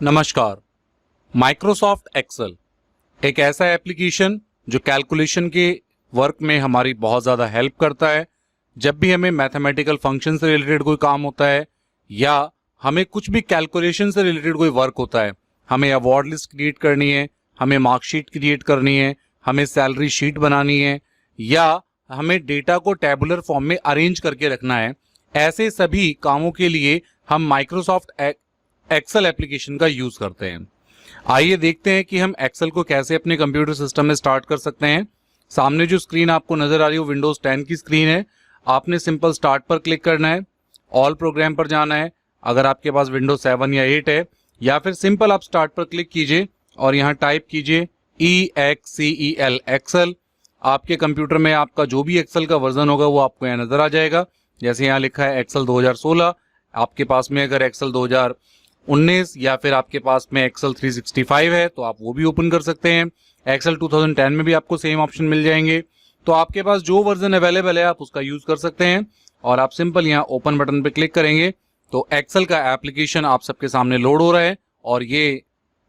नमस्कार। Microsoft Excel एक ऐसा एप्लीकेशन जो कैलकुलेशन के वर्क में हमारी बहुत ज़्यादा हेल्प करता है। जब भी हमें मैथमेटिकल फंक्शन से रिलेटेड कोई काम होता है या हमें कुछ भी कैलकुलेशन से रिलेटेड कोई वर्क होता है, हमें अवार्ड लिस्ट क्रिएट करनी है, हमें मार्कशीट क्रिएट करनी है, हमें सैलरी शीट बनानी है या हमें डेटा को टेबुलर फॉर्म में अरेंज करके रखना है, ऐसे सभी कामों के लिए हम माइक्रोसॉफ्ट एक्सेल एप्लीकेशन का यूज करते हैं। आइए देखते हैं कि हम एक्सेल को कैसे अपने कंप्यूटर सिस्टम में स्टार्ट कर सकते हैं। सामने जो स्क्रीन आपको नजर आ रही है विंडोज 10 की स्क्रीन है। आपने सिंपल स्टार्ट पर क्लिक करना है, ऑल प्रोग्राम पर जाना है अगर आपके पास विंडोज 7 या 8 है, या फिर सिंपल आप स्टार्ट पर क्लिक कीजिए और यहाँ टाइप कीजिए EXCEL एक्सेल। आपके कंप्यूटर में आपका जो भी एक्सेल का वर्जन होगा वो आपको यहाँ नजर आ जाएगा। जैसे यहाँ लिखा है एक्सेल 2016, आपके पास में अगर एक्सेल 2019 या फिर आपके पास में एक्सेल 365 है तो आप वो भी ओपन कर सकते हैं। एक्सेल 2010 में भी आपको सेम ऑप्शन मिल जाएंगे। तो आपके पास जो वर्जन अवेलेबल है आप उसका यूज कर सकते हैं और आप सिंपल यहाँ ओपन बटन पे क्लिक करेंगे तो एक्सेल का एप्लीकेशन आप सबके सामने लोड हो रहा है और ये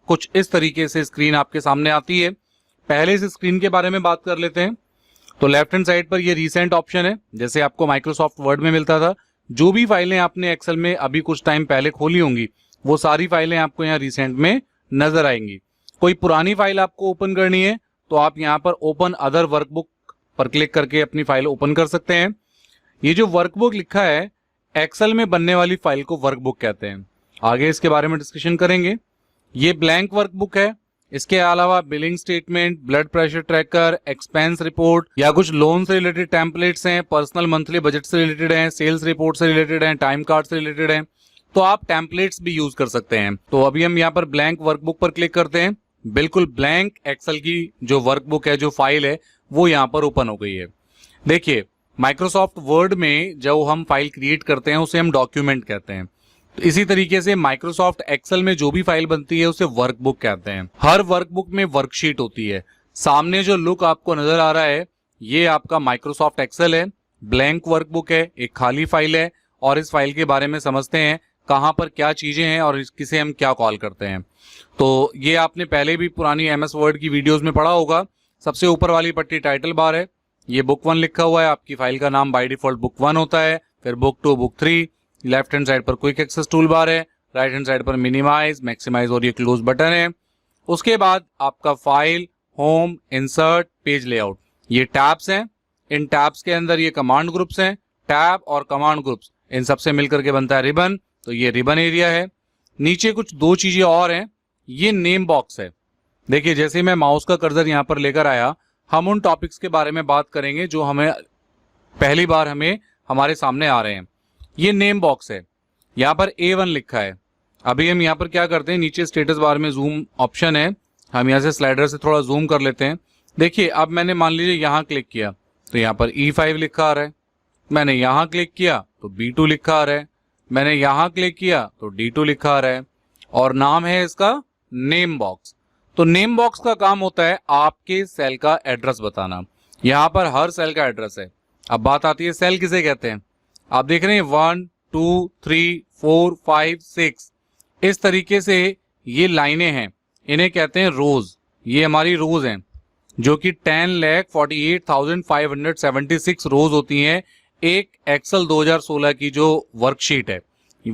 कुछ इस तरीके से स्क्रीन आपके सामने आती है। पहले इस स्क्रीन के बारे में बात कर लेते हैं। तो लेफ्ट हैंड साइड पर ये रिसेंट ऑप्शन है, जैसे आपको माइक्रोसॉफ्ट वर्ड में मिलता था। जो भी फाइलें आपने एक्सेल में अभी कुछ टाइम पहले खोली होंगी वो सारी फाइलें आपको यहाँ रिसेंट में नजर आएंगी। कोई पुरानी फाइल आपको ओपन करनी है तो आप यहाँ पर ओपन अदर वर्कबुक पर क्लिक करके अपनी फाइल ओपन कर सकते हैं। ये जो वर्कबुक लिखा है एक्सेल में बनने वाली फाइल को वर्कबुक कहते हैं। आगे इसके बारे में डिस्कशन करेंगे। ये ब्लैंक वर्कबुक है। इसके अलावा billing statement, blood pressure tracker, expense report या कुछ लोन से रिलेटेड टेम्पलेट्स हैं, पर्सनल मंथली बजट से रिलेटेड हैं, सेल्स रिपोर्ट से रिलेटेड हैं, टाइम कार्ड से रिलेटेड हैं, तो आप टेम्पलेट्स भी यूज कर सकते हैं। तो अभी हम यहाँ पर ब्लैंक वर्कबुक पर क्लिक करते हैं। बिल्कुल ब्लैंक एक्सेल की जो वर्कबुक है, जो फाइल है, वो यहाँ पर ओपन हो गई है। देखिए, माइक्रोसॉफ्ट वर्ड में जो हम फाइल क्रिएट करते हैं उसे हम डॉक्यूमेंट कहते हैं। तो इसी तरीके से माइक्रोसॉफ्ट एक्सेल में जो भी फाइल बनती है उसे वर्कबुक कहते हैं। हर वर्कबुक में वर्कशीट होती है। सामने जो लुक आपको नजर आ रहा है ये आपका माइक्रोसॉफ्ट एक्सेल है। ब्लैंक वर्कबुक है, एक खाली फाइल है और इस फाइल के बारे में समझते हैं कहां पर क्या चीजें हैं और किसे हम क्या कॉल करते हैं। तो ये आपने पहले भी पुरानी MS वर्ड की वीडियोस में पढ़ा होगा। सबसे ऊपर वाली पट्टी टाइटल बार है, ये बुक 1 लिखा हुआ है। आपकी फाइल का नाम बाय डिफॉल्ट बुक 1 होता है, फिर book 2, book 3। Left hand side पर क्विक एक्सेस टूल बार है, राइट हैंड साइड पर मिनिमाइज, मैक्सिमाइज और ये क्लोज बटन है। उसके बाद आपका file, home, insert, page layout, ये टैब्स हैं। इन टैब्स के अंदर ये कमांड ग्रुप्स हैं। टैब और कमांड ग्रुप्स इन सबसे मिलकर के बनता है रिबन, तो ये रिबन एरिया है। नीचे कुछ दो चीजें और हैं, ये नेम बॉक्स है। देखिए, जैसे मैं माउस का कर्सर यहां पर लेकर आया, हम उन टॉपिक्स के बारे में बात करेंगे जो हमें पहली बार हमारे सामने आ रहे हैं। ये नेम बॉक्स है, यहाँ पर A1 लिखा है। अभी हम यहाँ पर क्या करते हैं, नीचे स्टेटस बार में जूम ऑप्शन है, हम यहाँ से स्लाइडर से थोड़ा जूम कर लेते हैं। देखिए, अब मैंने मान लीजिए यहाँ क्लिक किया तो यहाँ पर E5 लिखा आ रहा है। मैंने यहाँ क्लिक किया तो B2 लिखा आ रहा है। मैंने यहाँ क्लिक किया तो D2 लिखा आ रहा है और नाम है इसका नेम बॉक्स। तो नेम बॉक्स का काम होता है आपके सेल का एड्रेस बताना। यहाँ पर हर सेल का एड्रेस है। अब बात आती है सेल किसे कहते हैं। आप देख रहे हैं 1, 2, 3, 4, 5, 6 इस तरीके से ये लाइनें हैं, इन्हें कहते हैं रोज। ये हमारी रोज हैं जो कि 10,48,576 रोज होती हैं एक एक्सेल 2016 की जो वर्कशीट है।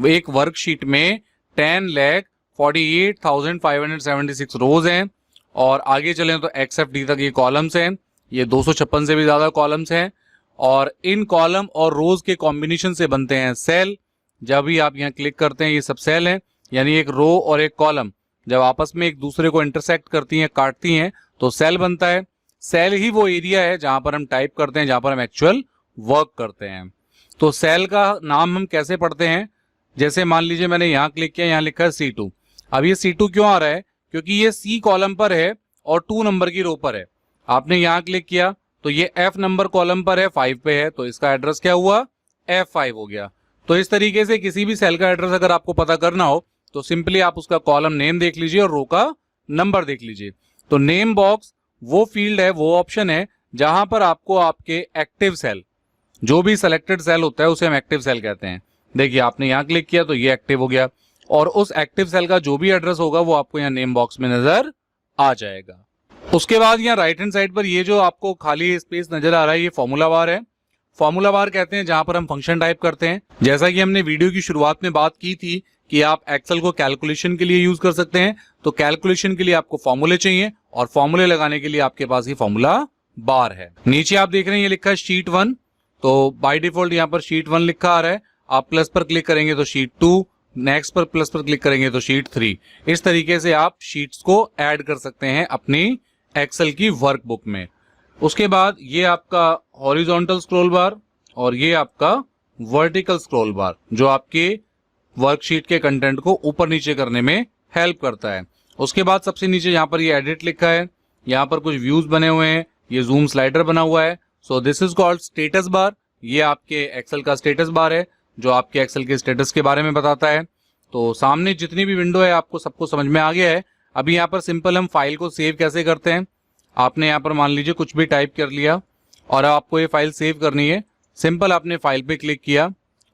एक वर्कशीट में 10,48,576 रोज हैं और आगे चलें तो XFD तक ये कॉलम्स हैं। ये 256 से भी ज्यादा कॉलम्स हैं और इन कॉलम और रोज के कॉम्बिनेशन से बनते हैं सेल। जब भी आप यहाँ क्लिक करते हैं ये सब सेल हैं, यानी एक रो और एक कॉलम जब आपस में एक दूसरे को इंटरसेक्ट करती हैं, काटती हैं, तो सेल बनता है। सेल ही वो एरिया है जहां पर हम टाइप करते हैं, जहां पर हम एक्चुअल वर्क करते हैं। तो सेल का नाम हम कैसे पढ़ते हैं, जैसे मान लीजिए मैंने यहाँ क्लिक किया, यहाँ लिखा है C2। अब ये C2 क्यों आ रहा है, क्योंकि ये C कॉलम पर है और 2 नंबर की रो पर है। आपने यहाँ क्लिक किया तो ये F नंबर कॉलम पर है, 5 पे है, तो इसका एड्रेस क्या हुआ, F5 हो गया। तो इस तरीके से किसी भी सेल का एड्रेस अगर आपको पता करना हो तो सिंपली आप उसका कॉलम नेम देख लीजिए और रो का नंबर देख लीजिए। तो नेम बॉक्स वो फील्ड है, वो ऑप्शन है जहां पर आपको आपके एक्टिव सेल, जो भी सिलेक्टेड सेल होता है उसे हम एक्टिव सेल कहते हैं। देखिए, आपने यहां क्लिक किया तो ये एक्टिव हो गया और उस एक्टिव सेल का जो भी एड्रेस होगा वो आपको यहाँ नेम बॉक्स में नजर आ जाएगा। उसके बाद यहाँ राइट हैंड साइड पर ये जो आपको खाली स्पेस नजर आ रहा है ये फॉर्मूला बार है। फॉर्मूला बार कहते हैं जहां पर हम फंक्शन टाइप करते हैं। जैसा कि हमने वीडियो की शुरुआत में बात की थी कि आप एक्सेल को कैलकुलेशन के लिए यूज कर सकते हैं, तो कैलकुलेशन के लिए आपको फॉर्मूले चाहिए और फॉर्मूले लगाने के लिए आपके पास ही फॉर्मूला बार है। नीचे आप देख रहे हैं ये लिखा है शीट 1, तो बाय डिफॉल्ट यहाँ पर शीट 1 लिखा आ रहा है। आप प्लस पर क्लिक करेंगे तो शीट 2, नेक्स्ट पर प्लस पर क्लिक करेंगे तो शीट 3। इस तरीके से आप शीट्स को ऐड कर सकते हैं अपनी एक्सेल की वर्कबुक में। उसके बाद ये आपका हॉरिजॉन्टल स्क्रॉल बार और ये आपका वर्टिकल स्क्रॉल बार जो आपके वर्कशीट के कंटेंट को ऊपर नीचे करने में हेल्प करता है। उसके बाद सबसे नीचे यहाँ पर ये एडिट लिखा है, यहाँ पर कुछ व्यूज बने हुए हैं, ये जूम स्लाइडर बना हुआ है। So this is called status bar. ये आपके एक्सेल का स्टेटस बार है जो आपके एक्सेल के स्टेटस के बारे में बताता है। तो सामने जितनी भी विंडो है आपको सबको समझ में आ गया है। अभी यहाँ पर सिंपल हम फाइल को सेव कैसे करते हैं। आपने यहाँ पर मान लीजिए कुछ भी टाइप कर लिया और आपको ये फाइल सेव करनी है। सिंपल आपने फाइल पे क्लिक किया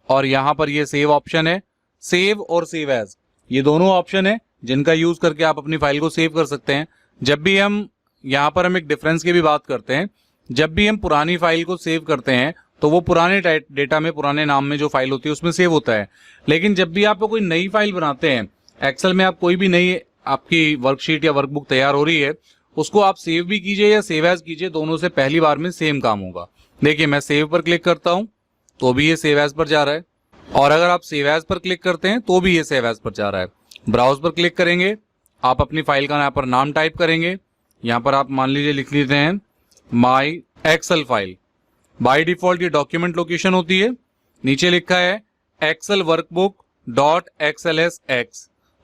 और यहाँ पर ये सेव ऑप्शन है। सेव और सेव एज ये दोनों ऑप्शन है जिनका यूज करके आप अपनी फाइल को सेव कर सकते हैं। जब भी हम यहाँ पर हम एक डिफरेंस की भी बात करते हैं, जब भी हम पुरानी फाइल को सेव करते हैं तो वो पुराने डेटा में पुराने नाम में जो फाइल होती है उसमें सेव होता है। लेकिन जब भी आप कोई नई फाइल बनाते हैं एक्सेल में, आप कोई भी नई आपकी वर्कशीट या वर्कबुक तैयार हो रही है, उसको आप सेव भी कीजिए या सेव एज कीजिए, दोनों से पहली बार में सेम काम होगा। देखिए मैं सेव पर क्लिक करता हूं तो भी ये सेव एज पर जा रहा है और अगर आप सेव एज पर क्लिक करते हैं तो भी ये सेव एज पर जा रहा है। ब्राउज पर क्लिक करेंगे, आप अपनी फाइल का यहाँ पर नाम टाइप करेंगे। यहाँ पर आप मान लीजिए लिख लेते हैं माई एक्सेल फाइल। बाय डिफॉल्ट ये डॉक्यूमेंट लोकेशन होती है। नीचे लिखा है एक्सेल वर्कबुक डॉट XLSX,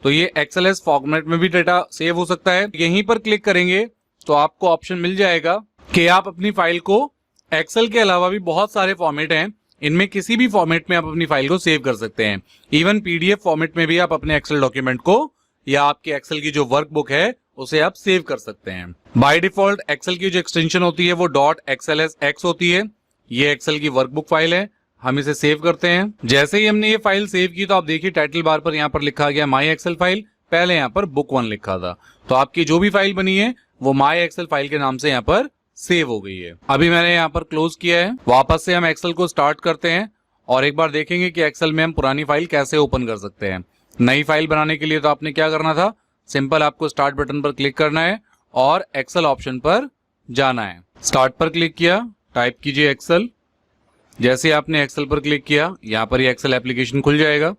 तो ये XLS फॉर्मेट में भी डेटा सेव हो सकता है। यहीं पर क्लिक करेंगे तो आपको ऑप्शन मिल जाएगा कि आप अपनी फाइल को एक्सेल के अलावा भी बहुत सारे फॉर्मेट हैं, इनमें किसी भी फॉर्मेट में आप अपनी फाइल को सेव कर सकते हैं। इवन PDF फॉर्मेट में भी आप अपने एक्सेल डॉक्यूमेंट को या आपके एक्सेल की जो वर्कबुक है उसे आप सेव कर सकते हैं। बाय डिफॉल्ट एक्सेल की जो एक्सटेंशन होती है वो .XLSX होती है। ये एक्सेल की वर्कबुक फाइल है, हम इसे सेव करते हैं। जैसे ही हमने ये फाइल सेव की तो आप देखिए टाइटल बार पर यहाँ पर लिखा गया माई एक्सेल फाइल, पहले यहाँ पर बुक 1 लिखा था। तो आपकी जो भी फाइल बनी है वो माई एक्सेल फाइल के नाम से यहाँ पर सेव हो गई है। अभी मैंने यहाँ पर क्लोज किया है। वापस से हम एक्सेल को स्टार्ट करते हैं और एक बार देखेंगे कि एक्सेल में हम पुरानी फाइल कैसे ओपन कर सकते हैं। नई फाइल बनाने के लिए तो आपने क्या करना था, सिंपल आपको स्टार्ट बटन पर क्लिक करना है और एक्सेल ऑप्शन पर जाना है। स्टार्ट पर क्लिक किया, टाइप कीजिए एक्सेल। जैसे आपने एक्सेल पर क्लिक किया यहाँ पर ये एक्सेल एप्लीकेशन खुल जाएगा।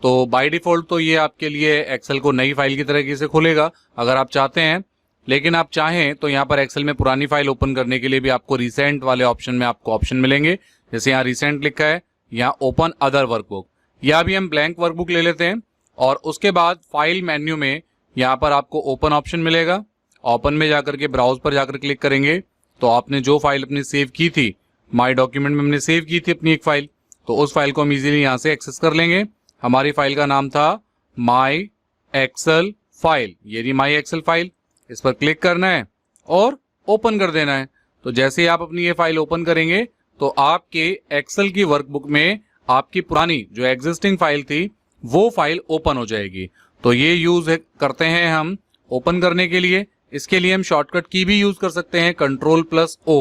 तो बाय डिफॉल्ट तो ये आपके लिए एक्सेल को नई फाइल की तरीके से खुलेगा अगर आप चाहते हैं। लेकिन आप चाहें तो यहाँ पर एक्सेल में पुरानी फाइल ओपन करने के लिए भी आपको रिसेंट वाले ऑप्शन में आपको ऑप्शन मिलेंगे। जैसे यहाँ रिसेंट लिखा है, यहाँ ओपन अदर वर्कबुक, या भी हम ब्लैंक वर्कबुक ले लेते हैं और उसके बाद फाइल मेन्यू में यहाँ पर आपको ओपन ऑप्शन मिलेगा। ओपन में जाकर के ब्राउज पर जाकर क्लिक करेंगे तो आपने जो फाइल अपनी सेव की थी, माई डॉक्यूमेंट में हमने सेव की थी अपनी एक फाइल, तो उस फाइल को हम इजीली यहाँ से एक्सेस कर लेंगे। हमारी फाइल का नाम था माई एक्सेल फाइल, ये रही माई एक्सेल फाइल। इस पर क्लिक करना है और ओपन कर देना है। तो जैसे ही आप अपनी ये फाइल ओपन करेंगे तो आपके एक्सेल की वर्कबुक में आपकी पुरानी जो एग्जिस्टिंग फाइल थी वो फाइल ओपन हो जाएगी। तो ये यूज करते हैं हम ओपन करने के लिए। इसके लिए हम शॉर्टकट की भी यूज कर सकते हैं, Ctrl+O।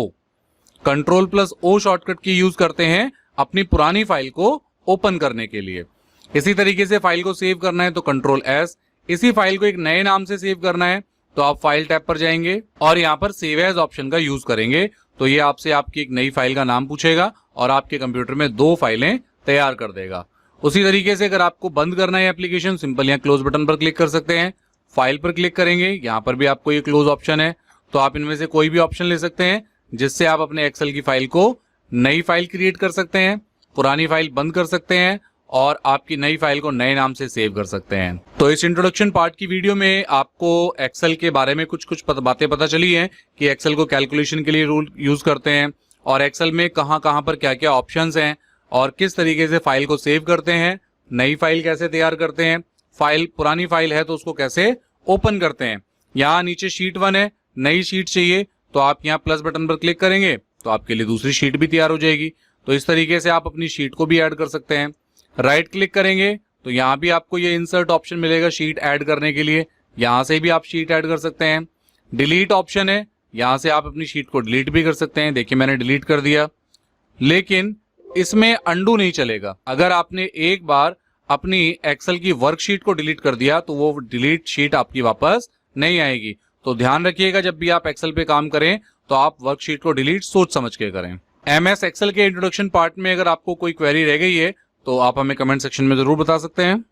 Ctrl+O शॉर्टकट की यूज करते हैं अपनी पुरानी फाइल को ओपन करने के लिए। इसी तरीके से फाइल को सेव करना है तो Ctrl+S। इसी फाइल को एक नए नाम से सेव करना है तो आप फाइल टैब पर जाएंगे और यहाँ पर सेव एज ऑप्शन का यूज करेंगे। तो ये आपसे आपकी एक नई फाइल का नाम पूछेगा और आपके कंप्यूटर में 2 फाइलें तैयार कर देगा। उसी तरीके से अगर आपको बंद करना है एप्लीकेशन, सिंपल यहाँ क्लोज बटन पर क्लिक कर सकते हैं। फाइल पर क्लिक करेंगे, यहाँ पर भी आपको ये क्लोज ऑप्शन है। तो आप इनमें से कोई भी ऑप्शन ले सकते हैं जिससे आप अपने एक्सेल की फाइल को नई फाइल क्रिएट कर सकते हैं, पुरानी फाइल बंद कर सकते हैं और आपकी नई फाइल को नए नाम से सेव कर सकते हैं। तो इस इंट्रोडक्शन पार्ट की वीडियो में आपको एक्सेल के बारे में कुछ बातें पता चली हैं कि एक्सेल को कैलकुलेशन के लिए रूल यूज करते हैं और एक्सेल में कहाँ पर क्या क्या ऑप्शंस हैं और किस तरीके से फाइल को सेव करते हैं, नई फाइल कैसे तैयार करते हैं, फाइल पुरानी फाइल है तो उसको कैसे ओपन करते हैं। यहाँ नीचे शीट 1 है, नई शीट चाहिए तो आप यहाँ प्लस बटन पर क्लिक करेंगे तो आपके लिए दूसरी शीट भी तैयार हो जाएगी। तो इस तरीके से आप अपनी शीट को भी ऐड कर सकते हैं। राइट क्लिक करेंगे तो यहाँ भी आपको ये इंसर्ट ऑप्शन मिलेगा शीट ऐड करने के लिए, यहाँ से भी आप शीट ऐड कर सकते हैं। डिलीट ऑप्शन है, यहाँ से आप अपनी शीट को डिलीट भी कर सकते हैं। देखिए मैंने डिलीट कर दिया, लेकिन इसमें अंडू नहीं चलेगा। अगर आपने एक बार अपनी एक्सेल की वर्कशीट को डिलीट कर दिया तो वो डिलीट शीट आपकी वापस नहीं आएगी। तो ध्यान रखिएगा जब भी आप एक्सेल पे काम करें तो आप वर्कशीट को डिलीट सोच समझ के करें। एमएस एक्सेल के इंट्रोडक्शन पार्ट में अगर आपको कोई क्वेरी रह गई है तो आप हमें कमेंट सेक्शन में जरूर बता सकते हैं।